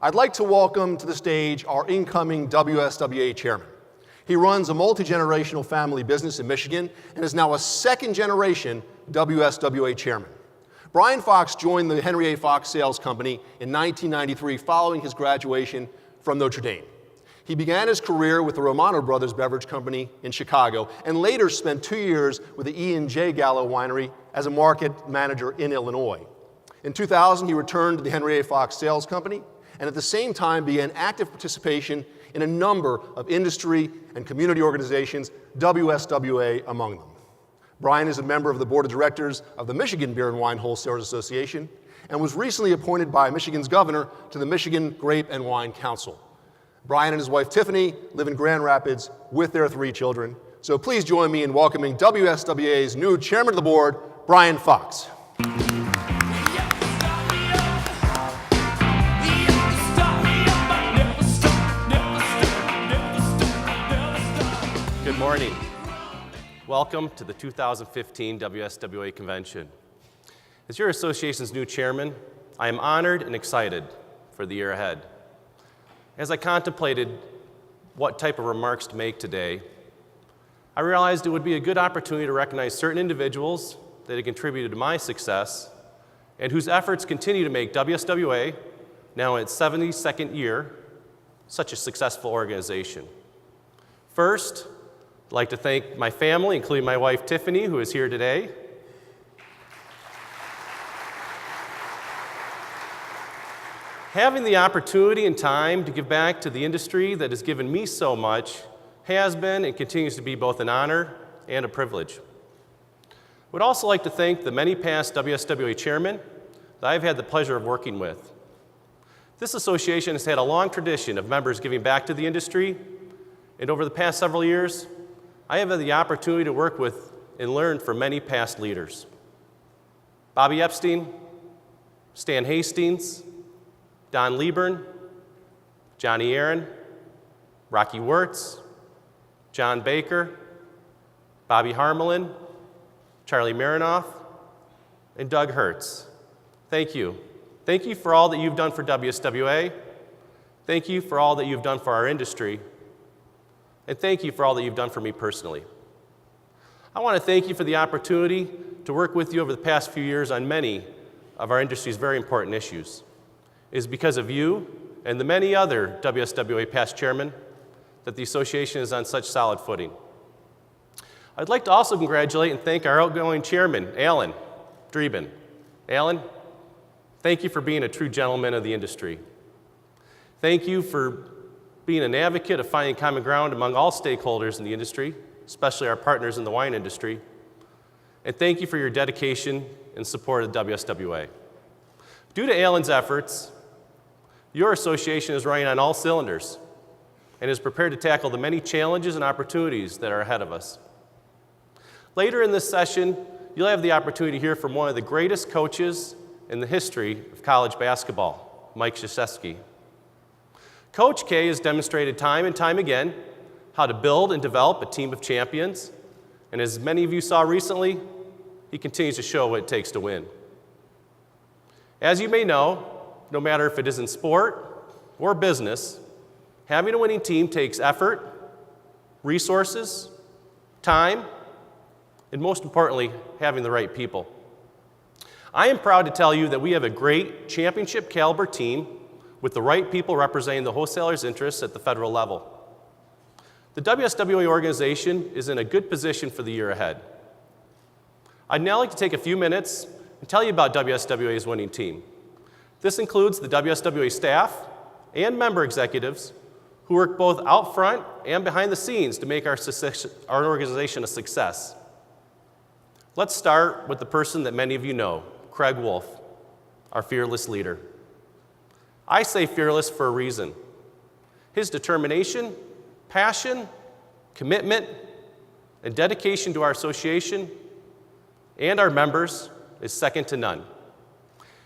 I'd like to welcome to the stage our incoming WSWA chairman. He runs a multi-generational family business in Michigan and is now a second-generation WSWA chairman. Brien Fox joined the Henry A. Fox Sales Company in 1993 following his graduation from Notre Dame. He began his career with the Romano Brothers Beverage Company in Chicago and later spent 2 years with the E&J Gallo Winery as a market manager in Illinois. In 2000, he returned to the Henry A. Fox Sales Company and at the same time began active participation in a number of industry and community organizations, WSWA among them. Brien is a member of the board of directors of the Michigan Beer and Wine Wholesalers Association and was recently appointed by Michigan's governor to the Michigan Grape and Wine Council. Brien and his wife Tiffany live in Grand Rapids with their 3 children. So please join me in welcoming WSWA's new chairman of the board, Brien Fox. Good morning. Welcome to the 2015 WSWA Convention. As your association's new chairman, I am honored and excited for the year ahead. As I contemplated what type of remarks to make today, I realized it would be a good opportunity to recognize certain individuals that have contributed to my success and whose efforts continue to make WSWA, now in its 72nd year, such a successful organization. First, I'd like to thank my family, including my wife Tiffany, who is here today. Having the opportunity and time to give back to the industry that has given me so much has been and continues to be both an honor and a privilege. I would also like to thank the many past WSWA chairmen that I've had the pleasure of working with. This association has had a long tradition of members giving back to the industry, and over the past several years, I have had the opportunity to work with and learn from many past leaders. Bobby Epstein, Stan Hastings, Don Liebern, Johnny Aaron, Rocky Wirtz, John Baker, Bobby Harmelin, Charlie Marinoff, and Doug Hertz. Thank you. Thank you for all that you've done for WSWA. Thank you for all that you've done for our industry. And thank you for all that you've done for me personally. I want to thank you for the opportunity to work with you over the past few years on many of our industry's very important issues. It is because of you and the many other WSWA past chairmen that the association is on such solid footing. I'd like to also congratulate and thank our outgoing chairman, Alan Drieben. Alan, thank you for being a true gentleman of the industry. Thank you for being an advocate of finding common ground among all stakeholders in the industry, especially our partners in the wine industry. And thank you for your dedication and support of the WSWA. Due to Alan's efforts, your association is running on all cylinders and is prepared to tackle the many challenges and opportunities that are ahead of us. Later in this session, you'll have the opportunity to hear from one of the greatest coaches in the history of college basketball, Mike Krzyzewski. Coach K has demonstrated time and time again how to build and develop a team of champions, and as many of you saw recently, he continues to show what it takes to win. As you may know, no matter if it is in sport or business, having a winning team takes effort, resources, time, and most importantly, having the right people. I am proud to tell you that we have a great championship caliber team with the right people representing the wholesalers' interests at the federal level. The WSWA organization is in a good position for the year ahead. I'd now like to take a few minutes and tell you about WSWA's winning team. This includes the WSWA staff and member executives who work both out front and behind the scenes to make our organization a success. Let's start with the person that many of you know, Craig Wolf, our fearless leader. I say fearless for a reason. His determination, passion, commitment, and dedication to our association and our members is second to none.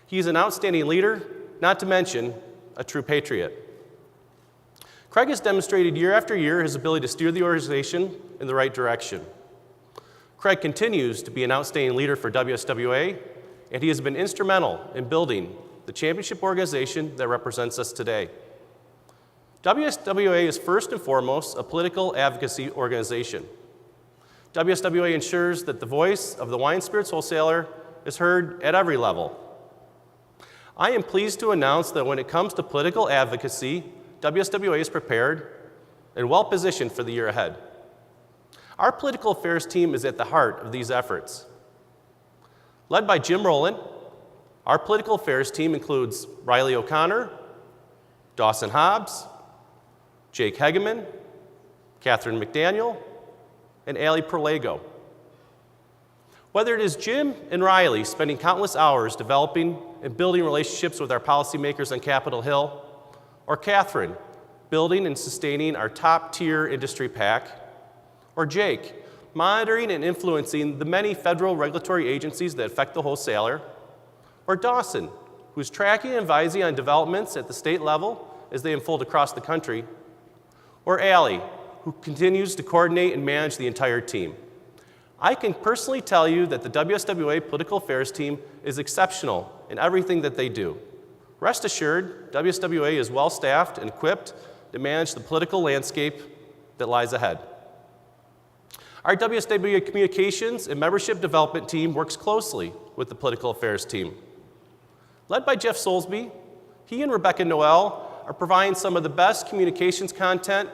He is an outstanding leader, not to mention a true patriot. Craig has demonstrated year after year his ability to steer the organization in the right direction. Craig continues to be an outstanding leader for WSWA, and he has been instrumental in building the championship organization that represents us today. WSWA is first and foremost a political advocacy organization. WSWA ensures that the voice of the wine and spirits wholesaler is heard at every level. I am pleased to announce that when it comes to political advocacy, WSWA is prepared and well positioned for the year ahead. Our political affairs team is at the heart of these efforts. Led by Jim Rowland, our political affairs team includes Riley O'Connor, Dawson Hobbs, Jake Hegeman, Catherine McDaniel, and Allie Perlego. Whether it is Jim and Riley spending countless hours developing and building relationships with our policymakers on Capitol Hill, or Catherine building and sustaining our top-tier industry PAC, or Jake monitoring and influencing the many federal regulatory agencies that affect the wholesaler, or Dawson, who's tracking and advising on developments at the state level as they unfold across the country, or Allie, who continues to coordinate and manage the entire team. I can personally tell you that the WSWA Political Affairs team is exceptional in everything that they do. Rest assured, WSWA is well-staffed and equipped to manage the political landscape that lies ahead. Our WSWA Communications and Membership Development team works closely with the Political Affairs team. Led by Jeff Soulsby, he and Rebecca Noel are providing some of the best communications content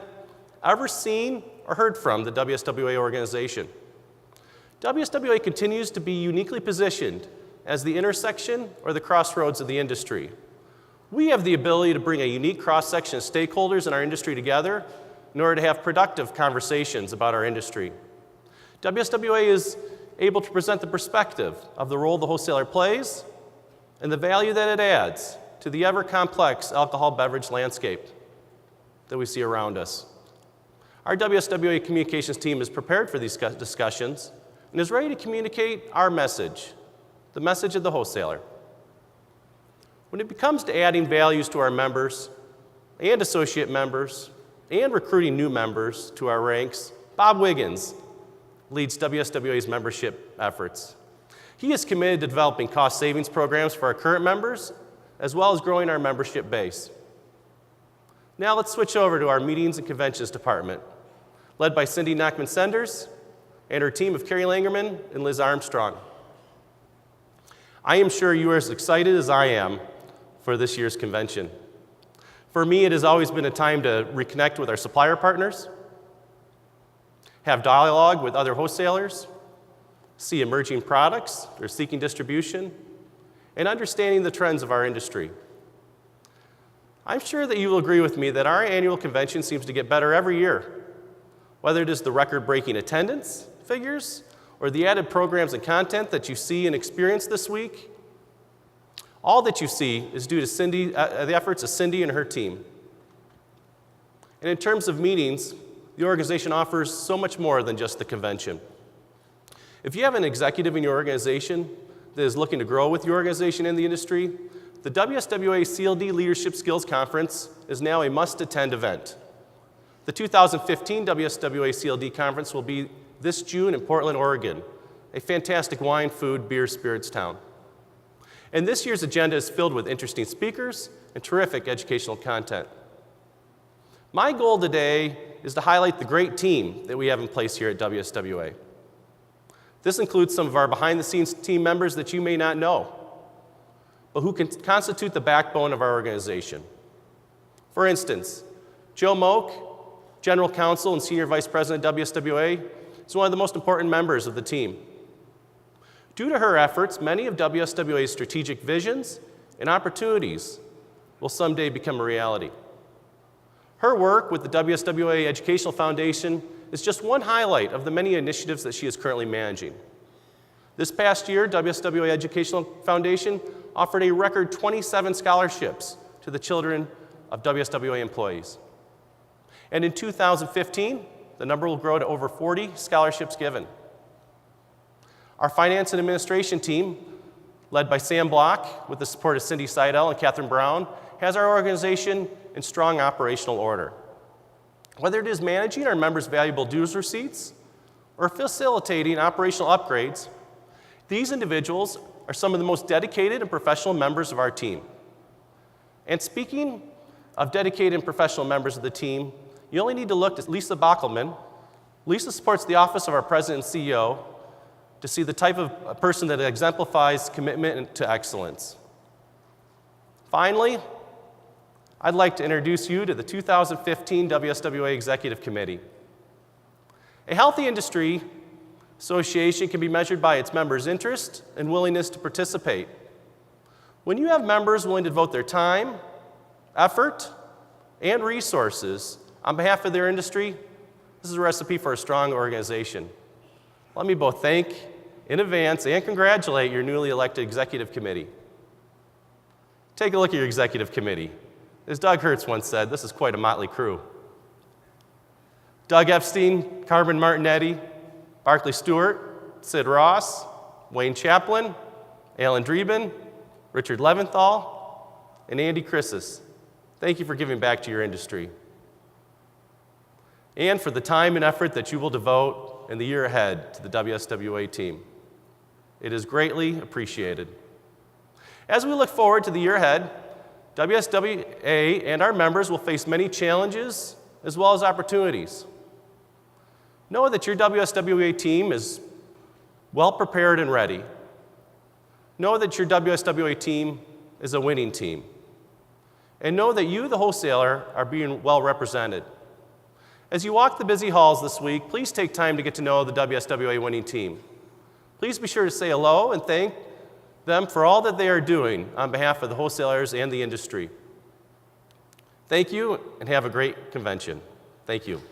ever seen or heard from the WSWA organization. WSWA continues to be uniquely positioned as the intersection or the crossroads of the industry. We have the ability to bring a unique cross-section of stakeholders in our industry together in order to have productive conversations about our industry. WSWA is able to present the perspective of the role the wholesaler plays and the value that it adds to the ever-complex alcohol beverage landscape that we see around us. Our WSWA communications team is prepared for these discussions and is ready to communicate our message, the message of the wholesaler. When it comes to adding values to our members and associate members and recruiting new members to our ranks, Bob Wiggins leads WSWA's membership efforts. He is committed to developing cost savings programs for our current members, as well as growing our membership base. Now let's switch over to our meetings and conventions department, led by Cindy Nachman-Senders and her team of Carrie Langerman and Liz Armstrong. I am sure you are as excited as I am for this year's convention. For me, it has always been a time to reconnect with our supplier partners, have dialogue with other wholesalers, see emerging products that are seeking distribution, and understanding the trends of our industry. I'm sure that you will agree with me that our annual convention seems to get better every year, whether it is the record-breaking attendance figures or the added programs and content that you see and experience this week. All that you see is due to the efforts of Cindy and her team. And in terms of meetings, the organization offers so much more than just the convention. If you have an executive in your organization that is looking to grow with your organization in the industry, the WSWA CLD Leadership Skills Conference is now a must-attend event. The 2015 WSWA CLD Conference will be this June in Portland, Oregon, a fantastic wine, food, beer, spirits town. And this year's agenda is filled with interesting speakers and terrific educational content. My goal today is to highlight the great team that we have in place here at WSWA. This includes some of our behind-the-scenes team members that you may not know, but who can constitute the backbone of our organization. For instance, Joe Moak, General Counsel and Senior Vice President of WSWA, is one of the most important members of the team. Due to her efforts, many of WSWA's strategic visions and opportunities will someday become a reality. Her work with the WSWA Educational Foundation is just one highlight of the many initiatives that she is currently managing. This past year, WSWA Educational Foundation offered a record 27 scholarships to the children of WSWA employees. And in 2015, the number will grow to over 40 scholarships given. Our finance and administration team, led by Sam Block with the support of Cindy Seidel and Catherine Brown, has our organization in strong operational order. Whether it is managing our members' valuable dues receipts or facilitating operational upgrades, these individuals are some of the most dedicated and professional members of our team. And speaking of dedicated and professional members of the team, you only need to look at Lisa Bockelman. Lisa supports the office of our president and CEO to see the type of person that exemplifies commitment to excellence. Finally, I'd like to introduce you to the 2015 WSWA Executive Committee. A healthy industry association can be measured by its members' interest and willingness to participate. When you have members willing to devote their time, effort, and resources on behalf of their industry, this is a recipe for a strong organization. Let me both thank in advance and congratulate your newly elected executive committee. Take a look at your executive committee. As Doug Hertz once said, this is quite a motley crew. Doug Epstein, Carmen Martinetti, Barclay Stewart, Sid Ross, Wayne Chaplin, Alan Drieben, Richard Leventhal, and Andy Christus. Thank you for giving back to your industry and for the time and effort that you will devote in the year ahead to the WSWA team. It is greatly appreciated. As we look forward to the year ahead, WSWA and our members will face many challenges as well as opportunities. Know that your WSWA team is well prepared and ready. Know that your WSWA team is a winning team. And know that you, the wholesaler, are being well represented. As you walk the busy halls this week, please take time to get to know the WSWA winning team. Please be sure to say hello and thank them for all that they are doing on behalf of the wholesalers and the industry. Thank you, and have a great convention. Thank you.